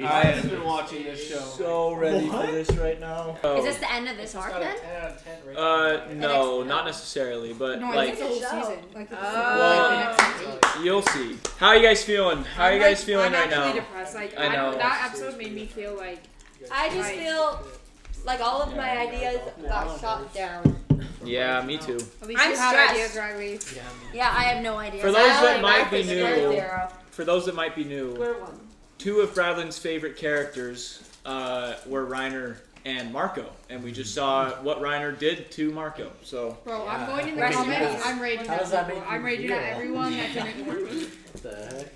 I have been watching this show. So ready for this right now. Is this the end of this arc then? No, not necessarily, but No, like, it's the whole season. Like, you'll see. How are you guys feeling? How are you guys feeling right now? I'm actually depressed. Like, I know. That episode made me feel like. I just feel like all of my ideas got shot down. Yeah, me too. At least you have ideas, Riley. Yeah, I have no idea. For those that might be new, two of Bradlin's favorite characters were Reiner and Marco, and we just saw what Reiner did to Marco. So, bro, I'm going in the comments. I'm raging at people. I'm raging at everyone that can ignore me.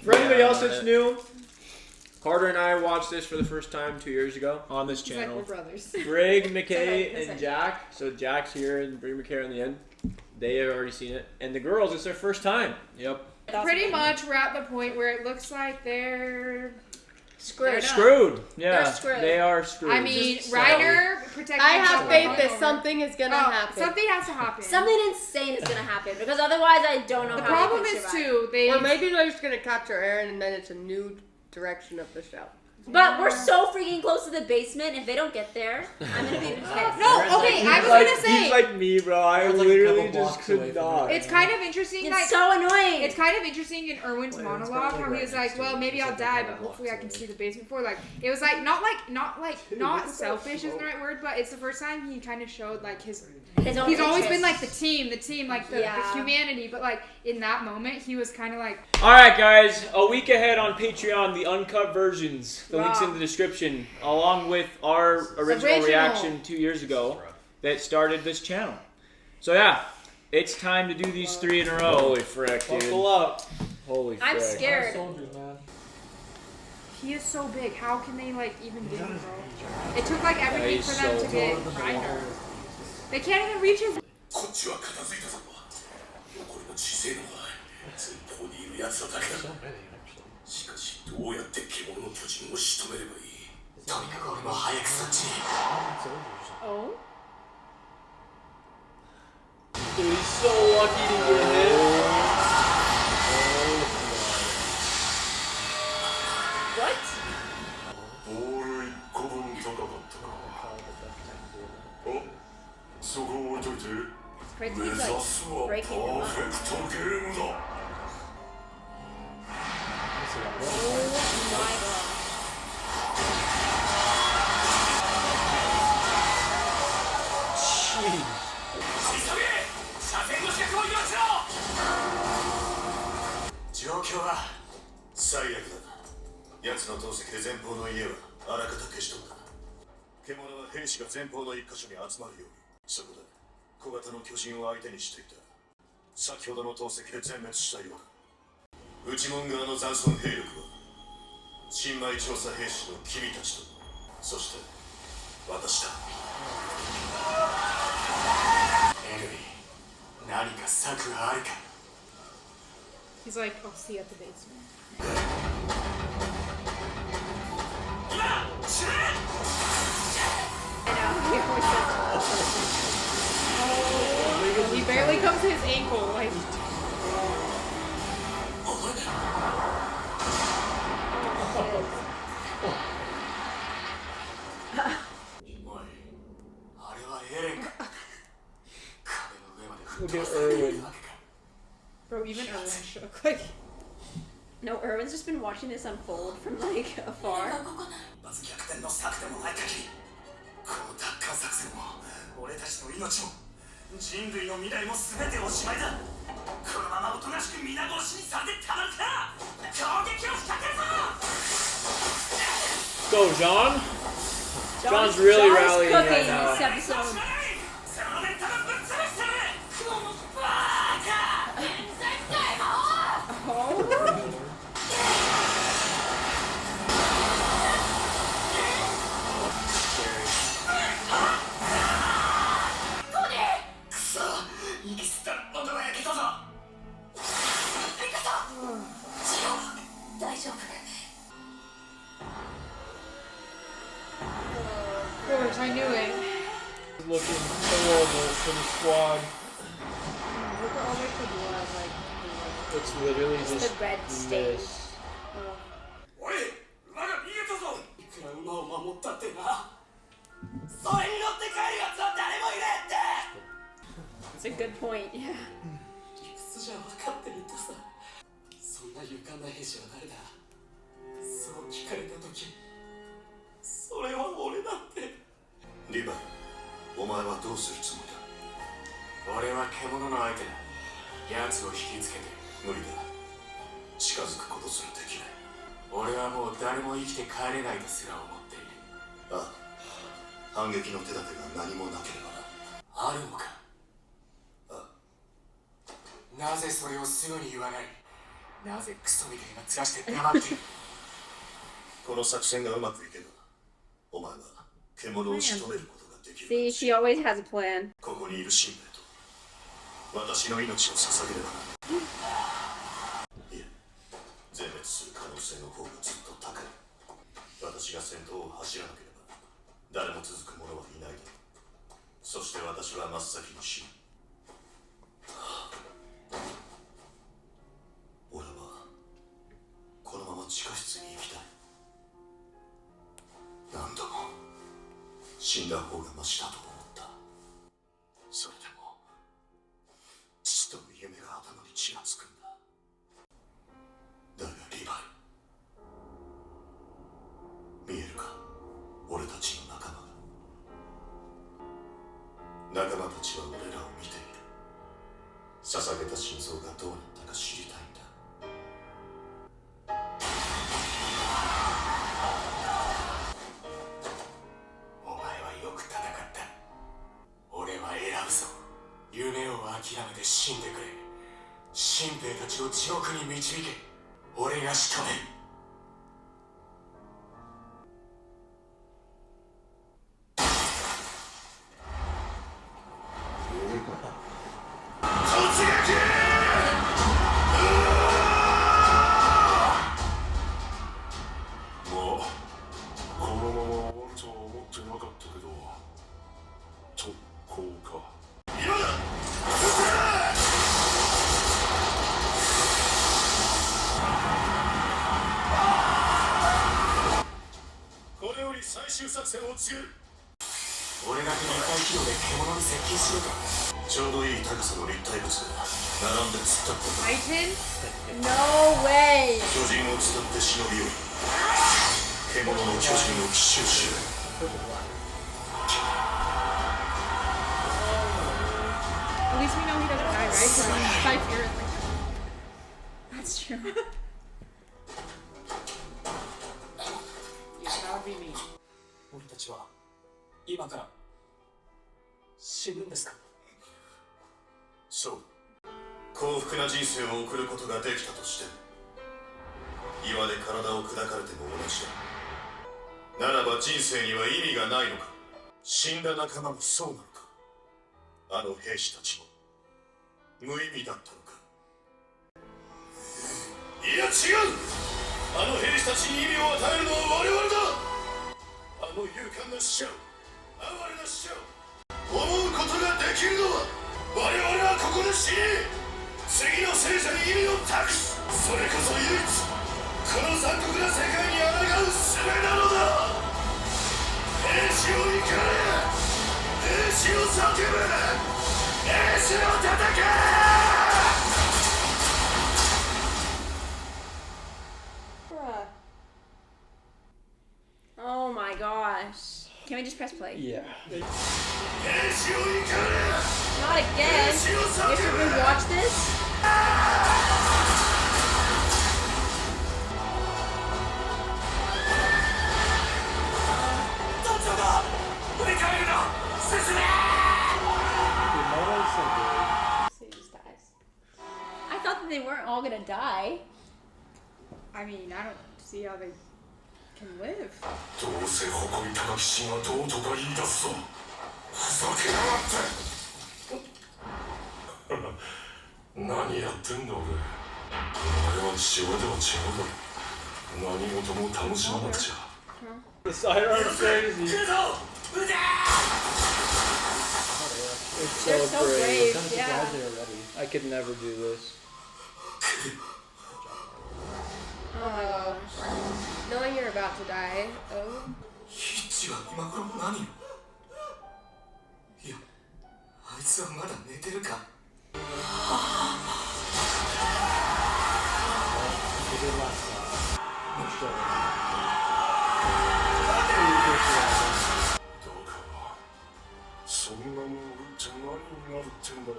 For anybody else that's new, Carter and I watched this for the first time 2 years ago on this It's like channel. we're brothers. Brig, McKay, and Jack. So Jack's here and Brig McKay on the end. They have already seen it. And the girls, it's their first time. Yep. Pretty much, we're at the point where it looks like they're Screwed. Yeah, They're screwed. they are screwed. I mean, Reiner protecting. I have faith that something is gonna happen. Something has to happen. Something insane is gonna happen because otherwise I don't know The how problem they can is survive. too they. Or maybe they're just gonna capture Eren and then it's a new direction of the show. But we're so freaking close to the basement. If they don't get there, I'm gonna be pissed. No, okay, I was gonna say. He's like me, bro. I literally just could not. It's kind of interesting. It's like, so annoying. It's kind of interesting in Erwin's monologue how he was like, "Well, maybe I'll die, but hopefully I can see the basement floor." Like, it was like not selfish isn't the right word, but it's the first time he kind of showed like his own he's always interests. been like the team, like the humanity, but like in that moment he was kind of like. All right, guys. A week ahead on Patreon, the uncut versions. The link's in the description, along with our original reaction 2 years ago that started this channel. So yeah, it's time to do these 3 in a row. Holy frick, dude. Buckle up. Holy frick. I'm scared. He is so big. How can they like even do it, bro? It took like everything for them to get Reiner. They can't even reach his. しかしどうやって獣の巨人を仕留めればいい。とにかく俺も早くそっちに。 Oh. Dude, he's so lucky to get hit. What? ボール1個分高かったか。お、そこを置いといて。目指すはパーフェクトゲームだ。 Oh my god. Jeez. 状況は最悪だ。奴の投石で前方の家はあらかた消し飛んだ。獣は兵士が前方の一箇所に集まるように。そこで小型の巨人を相手にしていた。先ほどの投石で全滅したようだ。内門側の残存兵力は新米調査兵士の君たちと、そして私だ。エルヴィン、何か策があるか。 He's like, I'll see you at the basement. Oh, he barely comes to his ankle. Like. Look at Erwin. Bro, even Erwin shook. Like. No, Erwin's just been watching this unfold from like afar. Go, John. John's really rallying cooking right now. this episode. Of course, I knew it. Looking horrible for the squad. Look at all the blood, like. It's literally just the red stain. this. Oi! 馬が逃げたぞ!守ったってな。それに乗って帰るやつは誰もいねえって。 That's a good point. Yeah. 理屈じゃ分かってるってさ。そんな勇敢な兵士は誰だ。そう聞かれた時、それは俺だって。リヴァイ、お前はどうするつもりだ。俺は獣の相手だ。奴を引きつけて。無理だ。近づくことすらできない。俺はもう誰も生きて帰れないとすら思っている。ああ、反撃の手立てが何もなければな。あるのか。ああ、なぜそれをすぐに言わない。なぜクソみたいな面して黙ってる。この作戦がうまくいけば、お前は獣を仕留めることができる。 See, she always has a plan. ここにいる神兵と私の命を捧げればな。いえ、全滅する可能性の方がずっと高い。私が先頭を走らなければ誰も続く者はいないだろう。そして私は真っ先に死ぬ。俺はこのまま地下室に行きたい。何度も死んだ方がマシだと思った。それでも父との夢が頭にちらつくんだ。だがリヴァイ、見えるか、俺たちの仲間が。仲間たちは俺らを見ている。捧げた心臓がどうなったか知りたいんだ。お前はよく戦った。俺は選ぶぞ。夢を諦めて死んでくれ。神兵たちを地獄に導け。俺が仕留める。突撃！まあ、このまま終わるとは思ってなかったけど、特攻か。今だ！これより最終作戦を告げる。俺だけ立体機動で獣に接近しろか。ちょうどいい高さの立体物が並んで突っ立ってんだ。 No way. 巨人を伝って忍び寄る。獣の巨人を奇襲しろ。At least we know he doesn't die, right? Because he's 5 years. That's true. You shall be me. 俺たちは今から死ぬんですか。そう。幸福な人生を送ることができたとして岩で体を砕かれても同じだ。ならば人生には意味がないのか。死んだ仲間もそうなのか。あの兵士たちも無意味だったのか。いや違う。あの兵士たちに意味を与えるのは我々だ。あの勇敢な死者を、哀れな死者を思うことができるのは我々はここで死に次の聖者に意味を託す。それこそ唯一この残酷な世界に抗う術なのだ。兵士を怒れ、兵士を叫ぶ、兵士を叩け。Oh my gosh. Can we just press play? Yeah.兵士を怒れ。 Not again. We have to rewatch this? どっちだ。振り返るな。進め。 So he just dies. I thought that they weren't all gonna die. I mean, I don't see how they can live. どうせ誇り高き死がどうとか言い出すぞ。ふざけやがって。何やってんだ俺。お前は父親では違うだろ。何事も楽しまなくちゃ。 The sidearm's crazy. 来るぞ。撃て。 It's They're so so brave. brave, I'm yeah. surprised they're ready. I could never do this. Knowing you're about to die. Oh. 父は今頃何を。いや、あいつはまだ寝てるか。どうかそんなもん売って何になるってんだよ。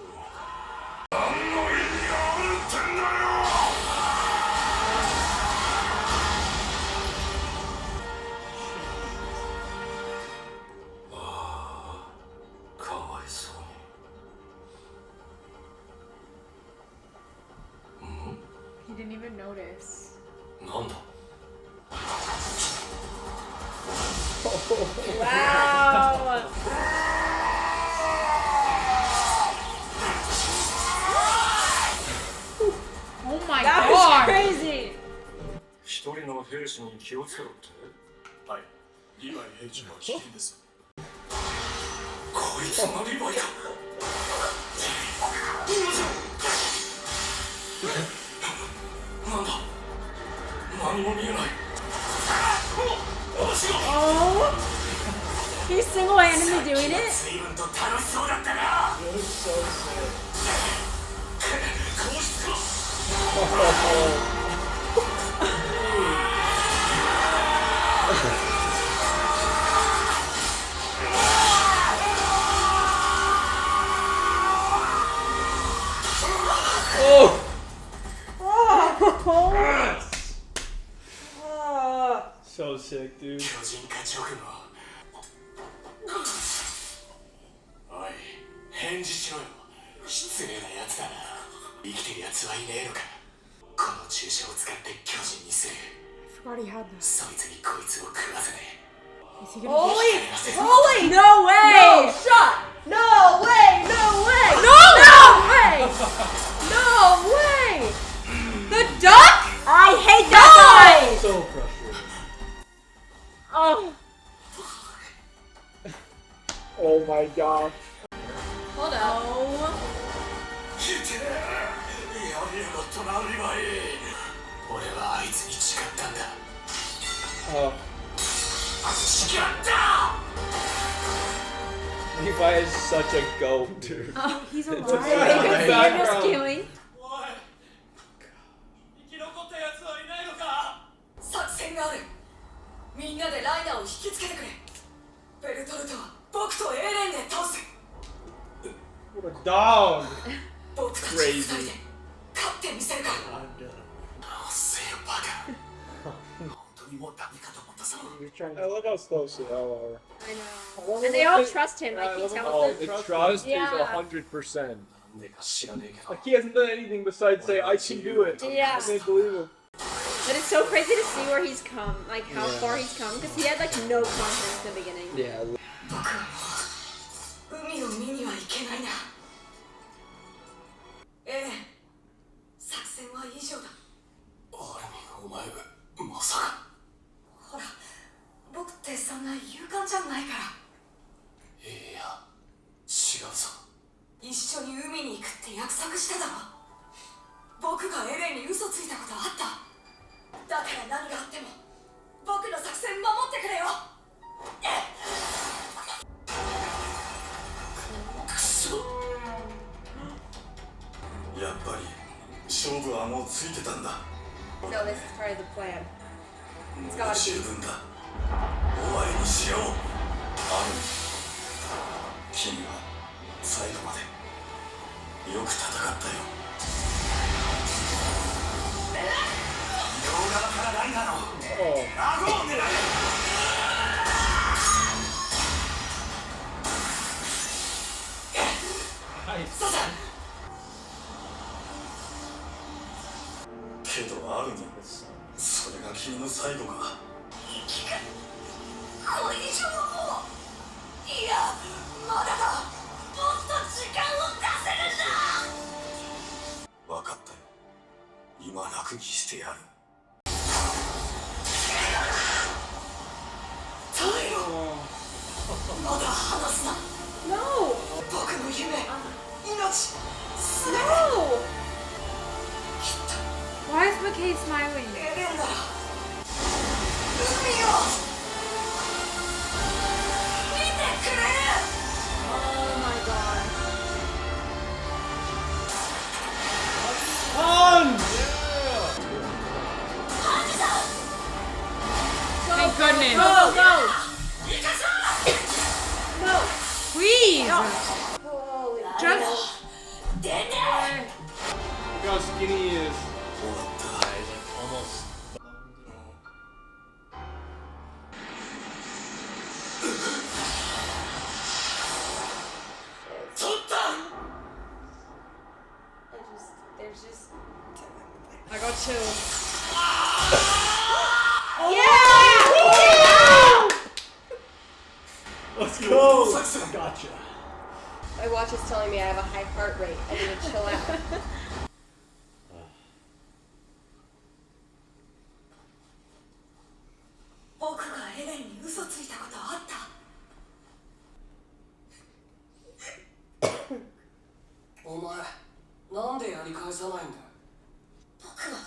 何の意味があるってんだよ。かわいそうに。 He didn't even notice. なんだ。 Wow. Oh my That was god. crazy. 一人の兵士に気をつけろって。はい、リヴァイ兵長は危険です。こいつがリヴァイか。なんだ。何も見えない。 Oh. He's single-handedly doing it? 随分と楽しそうだったな。こうしてSo sick, dude. 巨人化直後。おい、返事しろよ。失礼なやつだな。生きてるやつはいねえのか。この注射を使って巨人にする。 I forgot he had this. そいつにこいつを食わせねえ。 Is he gonna Holy, get holy, no way! No shot! No way! No way! No way! No way! The duck? I hate that guy! So frustrating. Oh. Oh my gosh. Hold up. Oh. ひてえ。やりやがったな、リヴァイ。俺はあいつに誓ったんだ。 Oh, 誓った。 Levi is such a goat, dude. Oh, He's alive. you can see him just queuing. おい、生き残ったやつはいないのか。作戦がある。みんなでライナーを引きつけてくれ。ベルトルトは僕とエレンで倒す。 What a dog. 僕たち二人で勝ってみせるから。せえよバカ。本当にもうダメかと思ったぞ。 I love how close they all are. I know. And they all trust him. Like, he tells Oh, them. the trust is Yeah. 100%. なんでか知らねえけど。 Like he hasn't done anything besides say, I can do it. Yeah. I can't believe him. But it's so crazy to see where he's come. Like, how far he's come. Because he had, like, no confidence in the beginning. Yeah. 僕はもう海を見には行けないな。エレン、作戦は以上だ。アルミン、お前がまさか。ほら、僕ってそんな勇敢じゃないから。いや、違うぞ。一緒に海に行くって約束しただろ。僕がエレンに嘘ついたことあった。だから何があっても僕の作戦守ってくれよ。くそ。やっぱり勝負はもうついてたんだ。 So this is part of the plan. もう十分だ。終わりにしよう。アルミン、君は最後までよく戦ったよ。両側からライナーの顎を狙え。けどアルミン、それが君の最後か。これ以上はもう、いや、まだだ。もっと時間を出せるんだ。分かったよ。今楽にしてやる。耐えろ。まだ離すな。 No! 僕の夢、命、すべて。 No! Why is McKay smiling? エレンなら海を。Ronin. Go, go. Go. Please. Holy Just. Look how skinny he is. He's like almost. There's just. I got chills. Let's go. Gotcha. My watch is telling me I have a high heart rate. I need to chill out. 僕がエレンに嘘ついたことあった。お前なんでやり返さないんだよ。僕は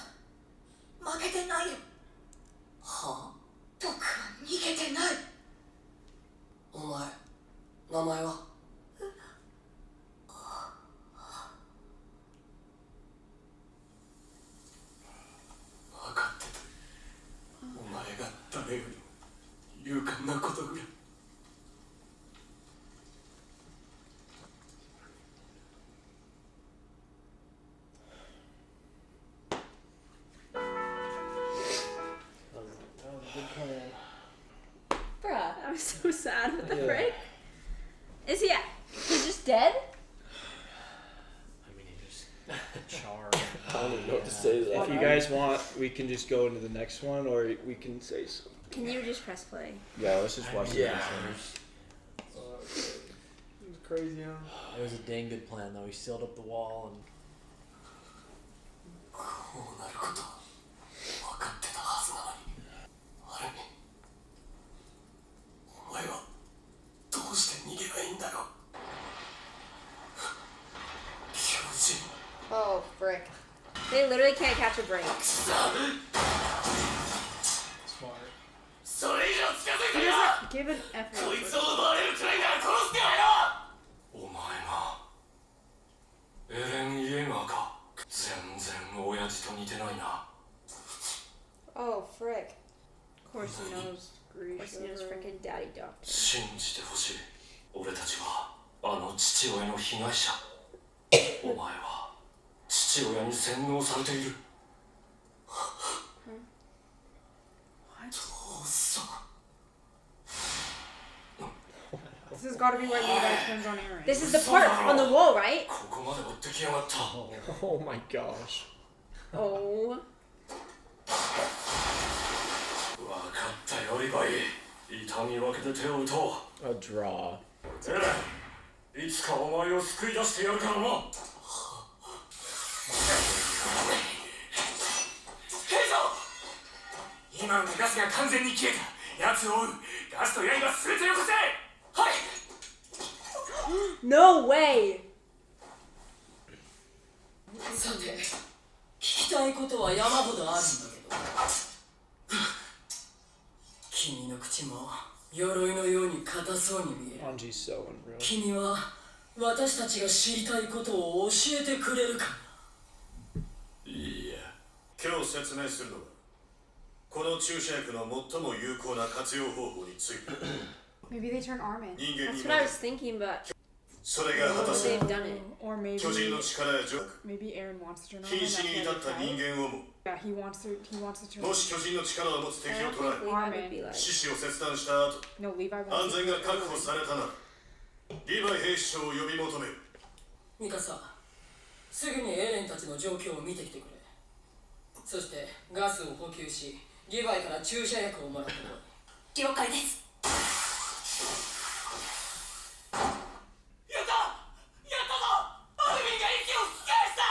負けてないよ。はあ。僕は逃げてない。お前名前は。分かってた。お前が誰よりも勇敢なことぐらい。Bruh, I'm so sad. What the frick? Is he? He's just dead? I mean, he just charred. I don't even know what to say to that. If you guys want, we can just go into the next one, or we can say something. Can you just press play? Yeah, let's just watch the Yeah. next one. It was crazy, huh? It was a dang good plan, though. He sealed up the wall and. こうなること分かってたはずなのに。あれにお前はどうして逃げないんだよ。巨人。 Oh, frick. They literally can't catch a break. それ以上近づい He たら doesn't give an F. こいつを奪われるくらいなら殺してやるよ。お前がエレン・イエーガーか。全然親父と似てないな。 Oh, frick. Of course he knows. Of course, he knows freaking Daddy Doctor. 信じてほしい。俺たちはあの父親の被害者。お前は父親に洗脳されている。父さん。 This has got to be where Levi turns on Eren. This is the part on the wall, right? ここまで追ってきやがった。 Oh my gosh. Oh. わかったよ、リヴァイ。痛み分けて手を打とう。 A draw. エレン、いつかお前を救い出してやるからな。兵長、今のガスが完全に消えた。奴を追う。ガスと刃全てよこせ。はい。 No way! さて、聞きたいことは山ほどあるんだけど。君の口も鎧のように硬そうに見える。 Anji's so unreal. 君は私たちが知りたいことを教えてくれるか。いいや。今日説明するのはこの注射薬の最も有効な活用方法について。 Maybe they turn Armin. 人間 That's に what I was thinking, but それが果たす they've done it. Or maybe 巨人の力や弱 maybe Eren wants to turn 瀕 Armin. 死に至った That's 人 why they 間をも tried. Yeah, he wants to turn. もし巨人の力を持つ I 敵を don't 捉 think え Levi would be like. 獅子を切断した後 No, Levi 安 wants 全 to. が確保されたならリヴァイ兵士長を呼び求める。ミカサ、すぐにエレンたちの状況を見てきてくれ。そしてガスを補給し、リヴァイから注射薬をもらってこい。了解です。やったやったぞ。アルミンが息を吹き返した。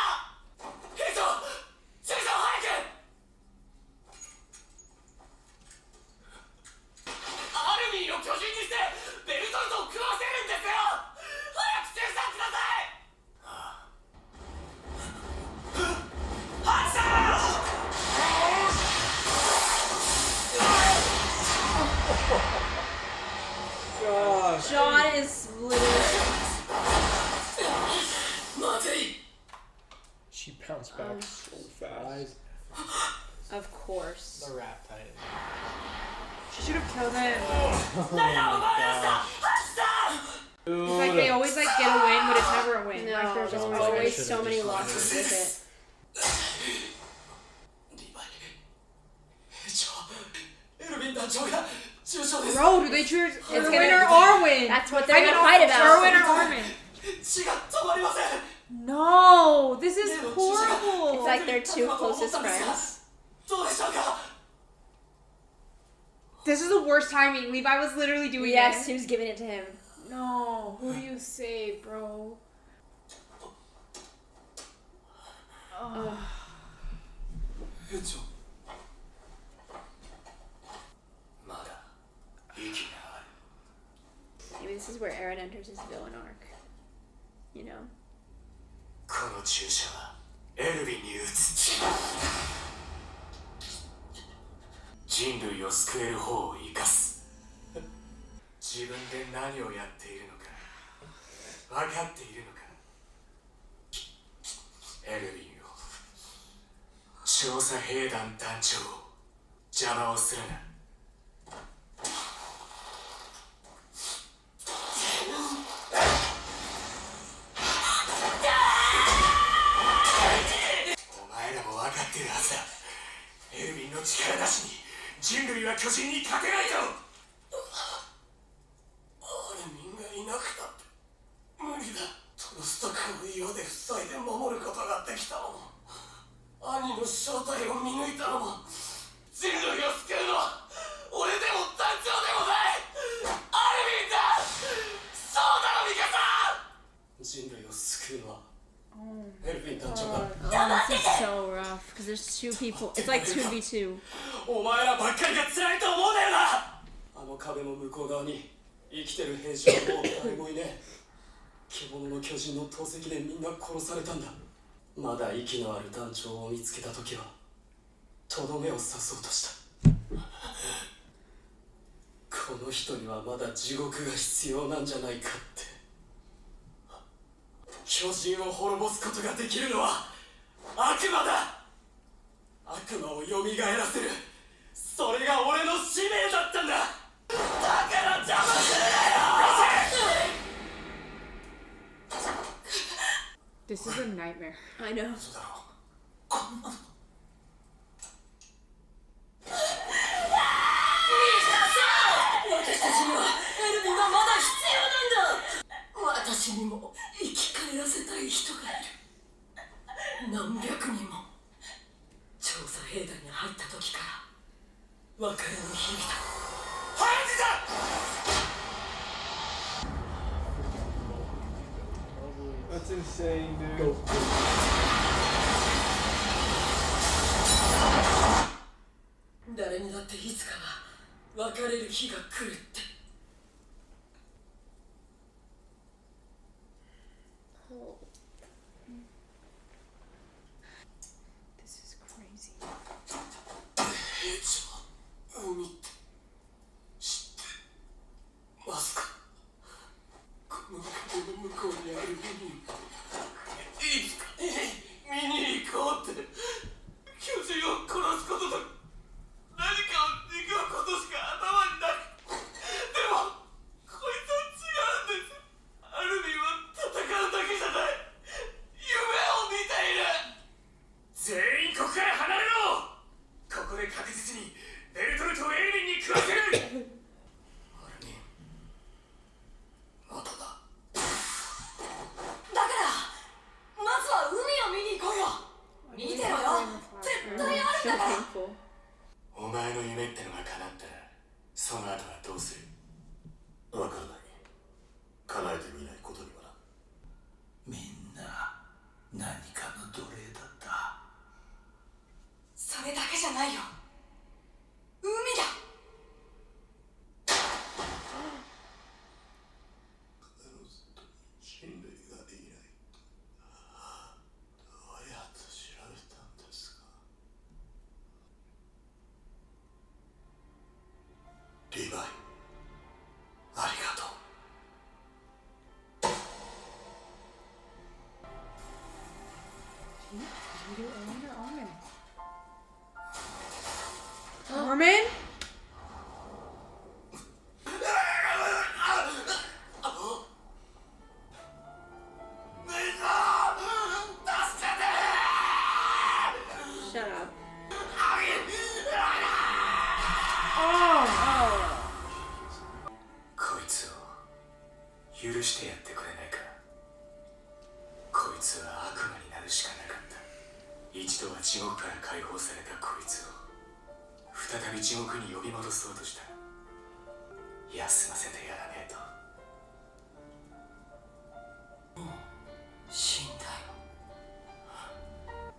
兵長、注射を早く。アルミンを巨人にしてベルトルトを食わせるんですよ。早く注射ください。発射。 Gosh. John is literally. まずい。 She bounced back so fast. Eyes, Of course. the rat titan. She should have killed him. Oh my gosh. It's like they always like get a win, but it's never a win. No, Like there's there's always always should've so many just- losses with it. エルヴィン団長が重傷です。 Bro, do they choose Erwin or Armin? That's what they're I mean, gonna fight about. Erwin or Armin? 血が止まりません。 No, this is horrible. It's like their two closest friends. どうでしょうか。 This is the worst timing. Levi was literally doing Yes, it. he was giving it to him. No, who do you save, bro? Oh. 園長。まだ息がある。 Maybe this is where Eren enters his villain arc. You know? この注射はエルヴィンに打つ。人類を救える方を生かす。自分で何をやっているのか分かっているのか。エルヴィンを調査兵団団長を邪魔をするな。お前らも分かってるはずだ。エルヴィンの力なしに人類は巨人に勝てないぞ。アルミンがいなくたって無理だ。トロスト君を岩で塞いで守ることができたのも、兄の正体を見抜いたのも、人類を救うのは俺でも団長でもないアルミンだ。そうだろミカさん。人類を救うのはエルヴィン団長だ。 Oh, this is so rough because there's two people. It's like 2v2. お前らばっかりが辛いと思うなよな。あの壁の向こう側に生きてる兵士はもう誰もいねえ。獣の巨人の投石でみんな殺されたんだ。まだ息のある団長を見つけた時はとどめを刺そうとした。この人にはまだ地獄が必要なんじゃないかって。巨人を滅ぼすことができるのは悪魔だ。悪魔を蘇らせる、それが俺の使命だったんだ。だから邪魔するなよ。 This is a nightmare. I know. 嘘だろ。私たちにはエルヴィンがまだ必要なんだ。私にも生き返らせたい人がいる。何百人も。調査兵団に入った時から別れの日々だ。早くだ。 That's insane, dude. 誰にだっていつかは別れる日が来るって。 This is crazy. 兵長、海って知ってますか。この壁の向こうにある海にいつか見に行こうって。巨人を殺すことと何かを憎むことしか頭になく。でもこいつは違うんです。アルミンは戦うだけじゃない、夢を見ている。全員ここから離れろ。ここで確実にベルトルトをエルヴィンに食わせる。アルミン、まただ。だからまずは海を見に行こうよ。見てろよ、絶対あるん So だから。 painful. お前の夢ってのが叶ったらその後はどうする。わからない。叶えてみないことにはな。みんな何かの奴隷だった。それだけじゃないよ、海だ。人類がいない。どうやって調べたんですか。リヴァイ、ありがとう。 Do you do Erwin or Armin? Armin? 許してやってくれないか。こいつは悪魔になるしかなかった。一度は地獄から解放されたこいつを再び地獄に呼び戻そうとした。休ませてやらねえと。死んだよ。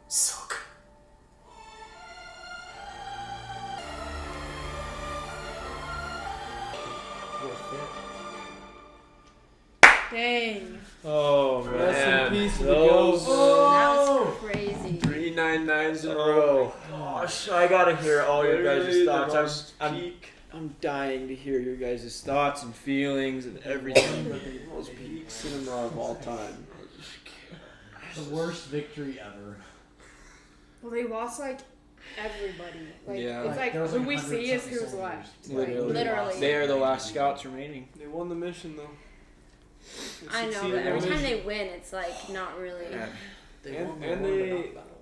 そうか。Dang. Oh man, Rest in peace to the those ghost. That was crazy. 3 9-9s in a row. Gosh, I gotta hear all your guys' Literally the thoughts. most I'm peak, I'm dying to hear your guys' thoughts and feelings and everything. most peak cinema of all time. The worst victory ever. Well, they lost like everybody. Like Yeah. it's like there was who like we 100 see is something who's soldiers. left. Literally. They are the last scouts remaining. They won the mission though. I know, but every time they win, it's like not really. Yeah.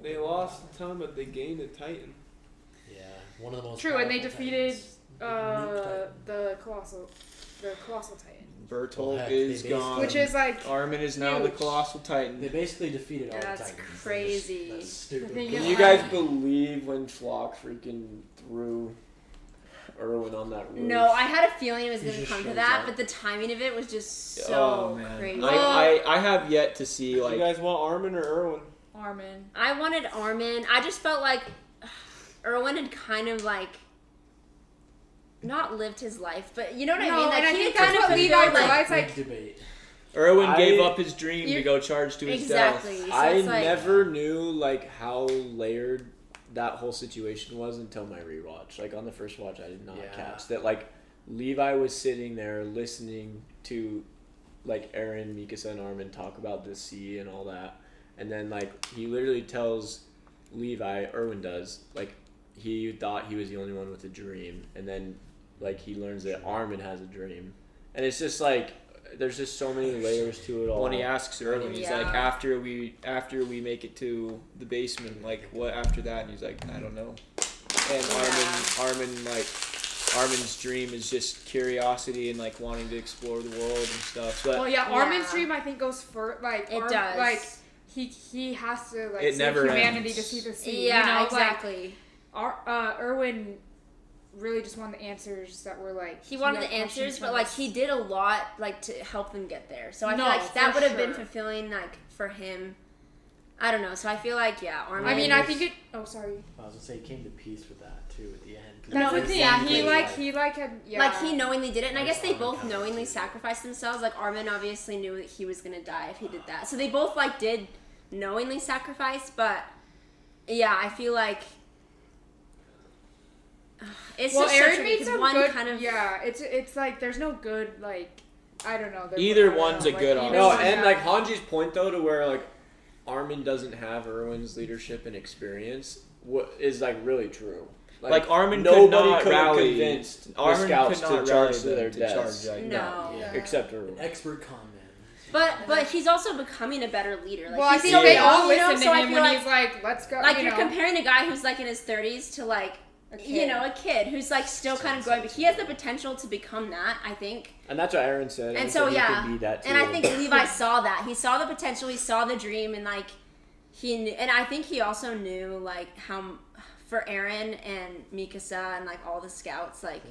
They lost a ton, but they gained a Titan. Yeah, one of the most True, and they powerful defeated Titans. the colossal titan, Bertholdt Well, heck, is they gone. which is like Armin is now the huge. colossal titan. They basically defeated all That's the Titans. crazy. That's stupid. The thing Can is, you guys believe when Flock freaking threw Erwin on that roof? No, I had a feeling it was He going to just come to shows that, up. but the timing of it was just Oh so man, crazy. I have yet to see You like. guys want Armin or Erwin? Armin. I wanted Armin. I just felt like Erwin had kind of like not lived his life, but you know what I mean? Like and I he think had that's kind of what Levi fulfilled, like, realized. Big Like debate. Erwin gave I- up his dream to You- go charge to his exactly. death. So I it's like, never knew like how layered that whole situation was until my rewatch. Like on the first watch, I did not Yeah. catch that. Like Levi was sitting there listening to like Eren, Mikasa, and Armin talk about the sea and all that, and then like he literally tells Levi, Erwin does, like he thought he was the only one with a dream, and then like he learns that Armin has a dream, and it's just like there's just so many layers to it all. When he asks Erwin, he's Yeah. like, after we make it to the basement, like what after that? And he's like, I don't know. And Armin's dream is just curiosity and like wanting to explore the world and stuff. But well, yeah, Yeah. Armin's dream I think goes for like It does. like he has to like It save never humanity ends. to see the sea. yeah, you know, exactly. Like Erwin really just wanted the answers that were like He wanted had the answers, questions but from like us. he did a lot like to help them get there. So I feel No, like that for would have been sure. fulfilling like for him. I don't know. So I feel like Armin. I mean, I think it. Oh, sorry. I was gonna say he came to peace with that too at the end. 'Cause No, That's the it's thing. exactly. He had yeah. like he knowingly did it, and I Nice guess they Armin both kind of knowingly too. sacrificed themselves. Like Armin obviously knew that he was gonna die if he did that, so they both like did knowingly sacrifice. But yeah, I feel like it's well, just so Eren tricky made 'cause some one good. kind of Yeah, it's like there's no good like I don't know. Either one's a good option. No, and like Hanji's point though, to where like Armin doesn't have Erwin's leadership and experience, what is like really true. Like Armin nobody could not could have rally. convinced the Armin scouts could not to charge rally to their them to deaths. charge. Like, no. Yeah. Except Erwin. An expert comment. But he's also becoming a better leader. Like Well, I he's think still they young, all you know, listen so to I him feel when like, he's like, "Let's go." like you you're know. comparing a guy who's like in his 30s to like kid. a kid who's like still kind of growing, but he has the potential to become that, I think. And that's what Eren said. And He so said he yeah, could be that too. and I think Levi saw that. He saw the potential. He saw the dream, and like he knew, and I think he also knew like how for Eren and Mikasa and like all the scouts, like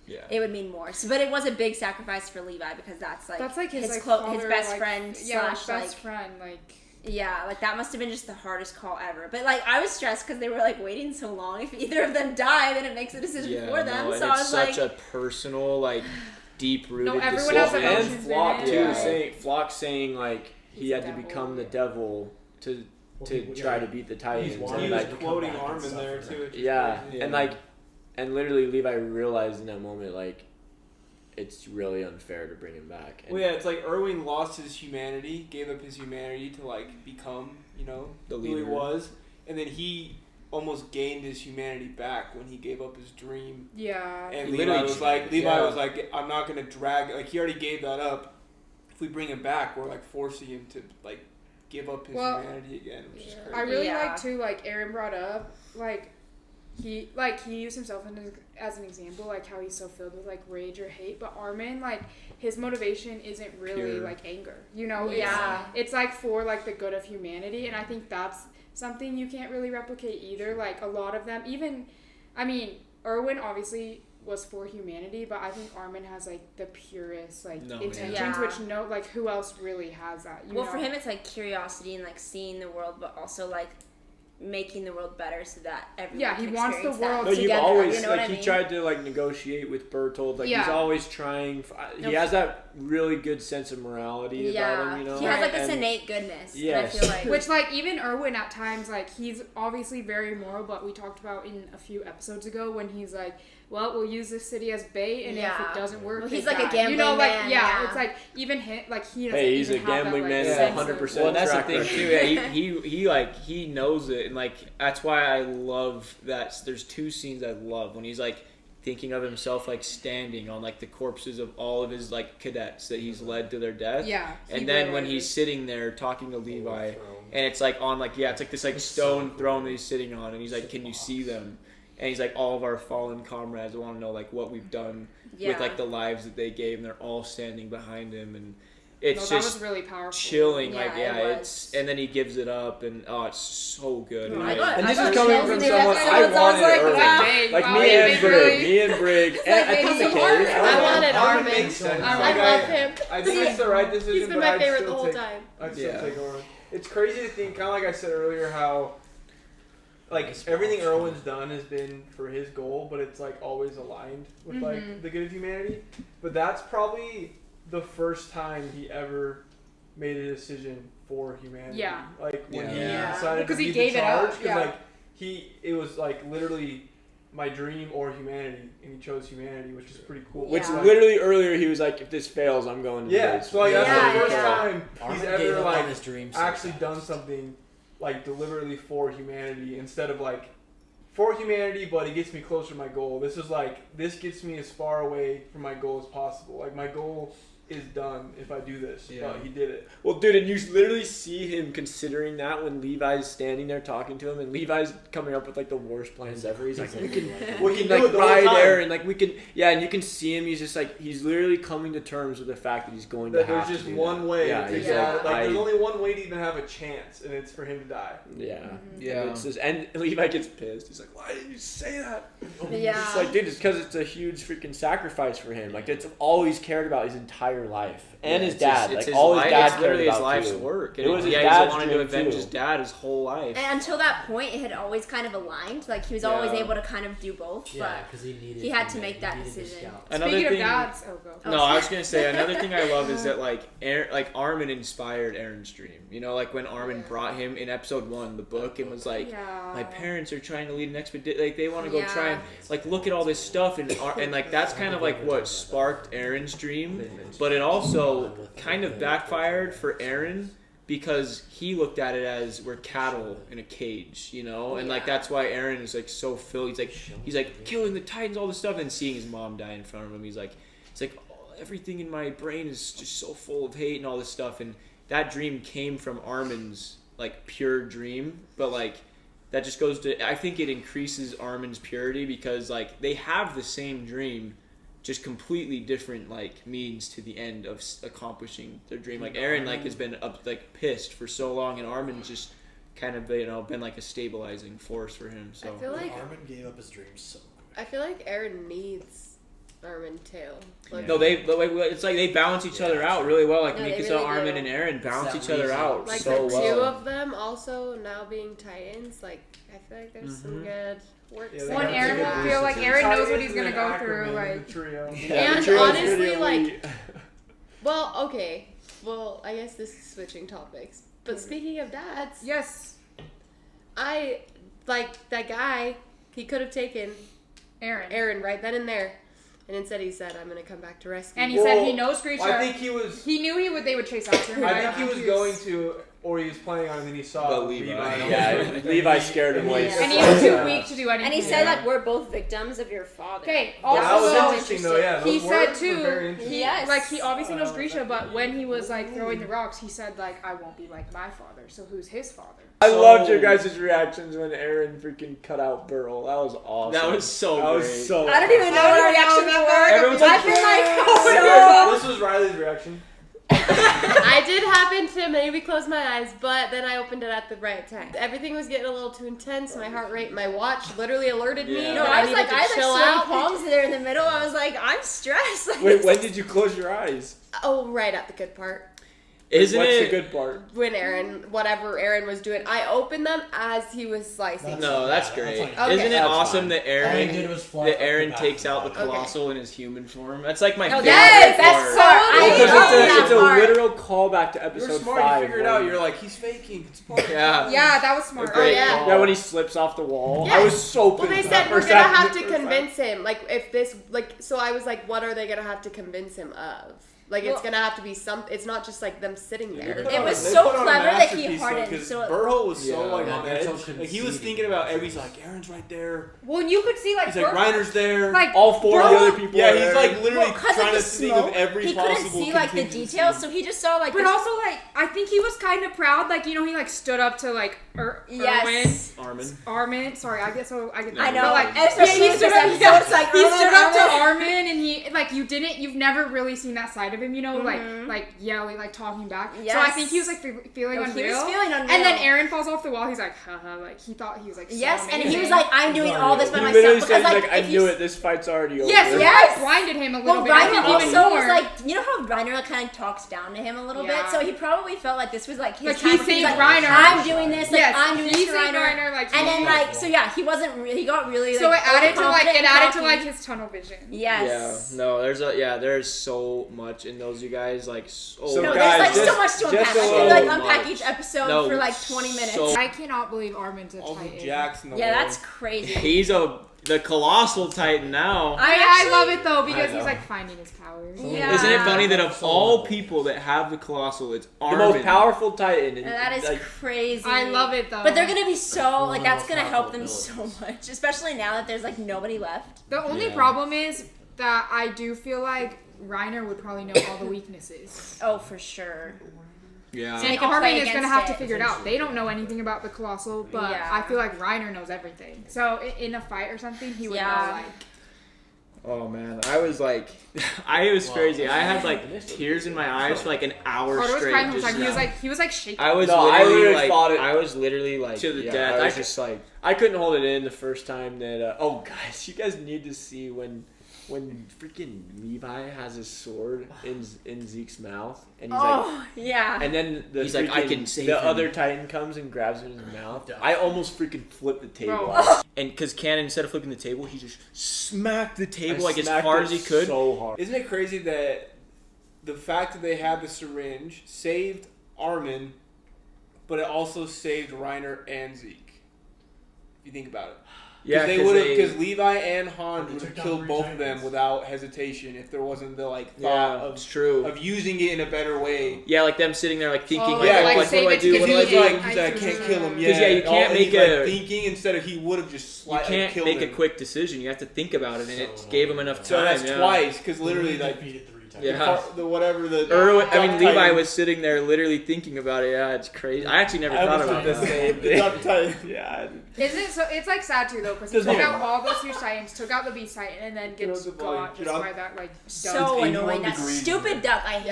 Yeah. it would mean more. So, but it was a big sacrifice for Levi because that's like his like, his father, best like, friend yeah, slash best like. friend like. Yeah, like that must have been just the hardest call ever. But like I was stressed because they were like waiting so long. If either of them die, then it makes a decision for them. No, and So I it's was such like, a personal, like, deep-rooted No, everyone decision. has and emotions Flock in too, it. Yeah. saying Flock saying like he He's had a to devil, become the yeah. devil to try to beat the Titans. He's And wanted like to come quoting back and Armin there suffer. too. which is yeah, crazy. and like and literally Levi realized in that moment like it's really unfair to bring him back. And Well, yeah, it's like Erwin lost his humanity, gave up his humanity to like become, The who he leader. was, and then he almost gained his humanity back when he gave up his dream. Yeah. And He Levi literally was like, yeah. I'm not gonna drag. Like he already gave that up. If we bring him back, we're like forcing him to like give up his Well, humanity again, which is crazy. I really Yeah. like too. Like Eren brought up, like he used himself as an example, like how he's so filled with like rage or hate, but Armin, like his motivation isn't really Pure. like anger, you know? Yeah. It's like for like the good of humanity, and I think that's something you can't really replicate either. Like a lot of them, even, I mean, Erwin obviously was for humanity, but I think Armin has like the purest like intentions, Yeah. which like who else really has that? You know? For him it's like curiosity and like seeing the world, but also like making the world better so that everyone he can wants the experience world that You've together, always you know like what I he mean? tried to like negotiate with Bertholdt. Like he's Yeah. always trying. He has that really good sense of morality about him. You know, he has like this And- innate goodness. Yes. And I feel like Which, like, even Erwin at times, like, he's obviously very moral, but we talked about in a few episodes ago when he's like, well, we'll use this city as bait, and if it doesn't work, Well, he's they like a die. gambling you know, like, man, yeah, yeah. it's like, even him, like, he doesn't Hey, he's even a have gambling that, man like, with sense 100%. of- Well, and that's the track thing record. too. Yeah, he knows it, and like that's why I love that. There's two scenes I love when he's like thinking of himself like standing on like the corpses of all of his like cadets that he's led to their death. Yeah. And then when he's sitting there talking to Levi, and it's like on like it's like this like stone throne that he's sitting on, and he's like, "Can you see them?" And he's like, "All of our fallen comrades want to know like what we've done with like the lives that they gave, and they're all standing behind him." And it's that just was really powerful. chilling. Yeah, Like it was. it's and then he gives it up, and it's so good. Oh, And I got- And I this got is coming chills from in the someone episode. I I was wanted like, Erwin. wow. Like Wow, me it and made Brig. really- Me and Brig. And I maybe come to some Kate. heart. I wanted Armin. makes sense. I Like, love him. I think it's the right decision. He's been but my I'd favorite still the whole take- time. I'd still Yeah. take Armin. It's crazy to think, kind of like I said earlier, how like everything Erwin's done has been for his goal, but it's like always aligned with like the good of humanity. But that's probably the first time he ever made a decision for humanity. Yeah. Like when he Yeah. decided Because to he lead gave the it up, charge, 'cause, yeah. like it was like literally my dream or humanity, and he chose humanity, which is pretty cool. Which Yeah. literally earlier he was like, if this fails, I'm going to Yeah, this. so like that's Yeah, the first yeah. time Armin he's gave ever up like on his dreams actually done something like deliberately for humanity instead of like for humanity, but it gets me closer to my goal. This is like this gets me as far away from my goal as possible. Like my goal is done if I do this. Yeah. But he did it. Well, dude, and you literally see him considering that when Levi's standing there talking to him, and Levi's coming up with like the worst plans ever. He's like, we can do like it the whole ride time. there, and like we can, and you can see him. He's just like he's literally coming to terms with the fact that he's going That to have there's just to do one that. way Yeah, to he's get out. like, Like there's I- only one way to even have a chance, and it's for him to die. Yeah. Yeah. And, it's just, and Levi gets pissed. He's like, why did you say that? Yeah. It's like, dude, it's because it's a huge freaking sacrifice for him. Like, it's all he's cared about his entire life. And his it's dad. It's Like, all his life, dad it's cared literally his about, life's too. work. It And was his he's dad's wanted to dream, avenge too. his dad his whole life. And until that point, it had always kind of aligned. Like he was always Yeah. able to kind of do both. Yeah, but because he needed. he had to make that decision. Another Speaking thing, of dads, go. No, I was gonna say another thing I love is that like Armin inspired Eren's dream. You know, like when Armin brought him in episode 1 the book and was like, Yeah. my parents are trying to lead an expedition. Like they want to go Yeah. try and like look at all this stuff and like that's kind of like what sparked Eren's dream. But it also kind of backfired for Eren because he looked at it as we're cattle in a cage, you know, and like that's why Eren is like so filled. He's like killing the Titans, all this stuff, and seeing his mom die in front of him. He's like, oh, everything in my brain is just so full of hate and all this stuff. And that dream came from Armin's like pure dream, but like that just goes to I think it increases Armin's purity because like they have the same dream. Just completely different like means to the end of accomplishing their dream. Like Eren like has been pissed for so long, and Armin's just kind of been like a stabilizing force for him. So I feel like Armin gave up his dreams so quick. I feel like Eren needs Armin too. Like, no, it's like they balance each other out really well. Like No, they Mikasa, really Armin, do. and Eren balance that each other reason. out like so the well. two of them also now being Titans. Like I feel like there's some good work. Yeah, they When got Eren some good will feel like reasons. Eren knows what Titans he's gonna and go Ackerman, through, the like trio. And Trio's honestly, video like- we- Well, okay. Well, I guess this is switching topics. But speaking of dads, yes, I like that guy. He could have taken Eren. Eren right then and there. And instead he said, I'm going to come back to rescue And you. he said he knows Grisha. I think he was. He knew they would chase after him. I think he was going to, or he was planning on it, and then he saw Levi. Yeah, Levi scared him away. And he was too weak to do anything. And he said, like, we're both victims of your father. Okay, That was also, interesting though, yeah. he those said words were very too, interesting. like, he obviously knows Grisha, but when he was, like, throwing the rocks, he said, like, I won't be like my father, so who's his father? I loved your guys' reactions when Eren freaking cut out Bertholdt. That was awesome. That was so That great. was so I don't even know what our reactions were. Everyone's like, I've been like, This was Riley's reaction. I did happen to maybe close my eyes, but then I opened it at the right time. Everything was getting a little too intense. My heart rate, my watch literally alerted me. Yeah. No, that I was needed like, to I had like chill sweaty out. palms there in the middle. I was like, I'm stressed. Like, Wait, when did you close your eyes? Oh, right at the good part. Isn't What's it? the good part? When whatever Eren was doing, I opened them as he was slicing. No, that's great. Okay. Isn't it That's awesome fine. that All he did Eren was fly up the Eren back takes of out the body. colossal in his human form? That's like my favorite yes, that's part. so. I Because love that it's a part. literal callback to episode You're smart. 5. You figured it out. You're like, he's faking. It's part of it. Yeah. Yeah, that was smart. Great yeah. call. Yeah, when he slips off the wall. Yeah. I was so pissed. Well, they off said we're for gonna that have to first time. convince him. Like, if this, like, so I was like, what are they gonna have to convince him of? Like, it's gonna have to be something. It's not just like them sitting there. It was They so put on a clever that he masterpiece, though, hardened. 'cause So Bertholdt was so Yeah. like Yeah, on they're edge. so Like he was conceited thinking about about every. He's like, Eren's right there. Well, and you could see, like, He's like, Bertholdt- Reiner's there. like, All 4 of the other people. Yeah, are he's there. like literally well, because trying of to the think smoke, of every he possible couldn't see like the contingency. details, so he just saw like. But this- also, like, I think he was kind of proud. Like, you know, he like stood up to like yes. Armin. Sorry, I get so I get. I know, but, like, especially he with stood this up. episode, Yeah, it's like he Erwin stood and up to Armin. Armin, and he like you've never really seen that side of him. You know, like yelling, like talking back. Yes. So I think he was like feeling Oh, unreal. he was feeling unreal. And then Eren falls off the wall. He's like, haha, like he thought he was like. So Yes, and he amazing. was like, I'm doing all this by He myself literally because said, like, I if you knew it. This fight's already over. Yes, Yes. he blinded him a little Well, bit. I Reiner think even also more. was like, you know how Reiner kind of talks down to him a little Yeah. bit, so he probably felt like this was like his Like, time he where he's saved like, Reiner. I'm doing this, like Yes, I'm doing he this for saved Reiner. Reiner, like, and then he- like, so yeah, he wasn't. He got really. So like, it added to like overconfident and his tunnel vision. Yes. Yeah. No, there's so much in those, you guys. Like so. So No, guys, there's like so just- much to just unpack. I a could like little unpack much. each episode No, for like 20 minutes. so- I cannot believe Armin's a All the Titan. jacks in the Yeah, world. that's crazy. He's the colossal titan now. I love it though because I he's know. like finding his powers. Yeah. Isn't it funny that of all people that have the colossal, it's The Armin. most powerful Titan. And That is like, crazy. I love it though. But they're gonna be so like that's most gonna help powerful them so abilities. much, especially now that there's like nobody left. The only Yeah. problem is that I do feel like Reiner would probably know all the weaknesses. Oh, for sure. Yeah. They And can Armin play is gonna against have to it. figure it out. They don't know anything about the Colossal, but Yeah. I feel like Reiner knows everything. So in a fight or something, he would Yeah. know like. Oh man, I was like, I was crazy. I had like tears in my eyes for like an hour Carter was straight. crying the whole just time. now. He was like shaking. I was No, I literally literally like, thought it I was literally like to the yeah, death. I was I just like, I couldn't hold it in the first time that. Oh, guys, you guys need to see when freaking Levi has his sword in Zeke's mouth, and he's like, Oh, yeah. and then He's like, I can save the him. other Titan comes and grabs him in his mouth. I almost freaking flipped the table. Bro. off. and because Cannon, instead of flipping the table, he just smacked the table I like as smacked hard it as he could. So hard. Isn't it crazy that the fact that they had the syringe saved Armin, but it also saved Reiner and Zeke? If you think about it. Yeah, they 'cause would have they- because Levi and Han They would took have down killed 3 both of them Titans. without hesitation if there wasn't the like Yeah, thought it's true. of using it in a better way. Yeah, like them sitting there like thinking, Oh, like, yeah, oh, like, like, what save do I it do? to What Because do he I was do? like, he's like, I can't kill him yet. 'Cause, yeah, you can't and he's, make a- like, thinking instead of he would have just You can't killed make a him. quick decision. You have to think about it, and it So gave him enough time. So that's yeah. twice because literally They like defeated 3 Titans. Yeah. the whatever the Erwin, I mean, Duck Levi Titan- was sitting there literally thinking about it. Yeah, it's crazy. I actually never I thought almost about did the that. same The thing. Duck Titan. Yeah. Isn't it so? It's like sad too though because he Doesn't took matter. out all those huge Titans, took out the Beast Titan, and then Get gets out the got boy. just Get out. by that like. So 81 annoying. That degrees. stupid duck. I hate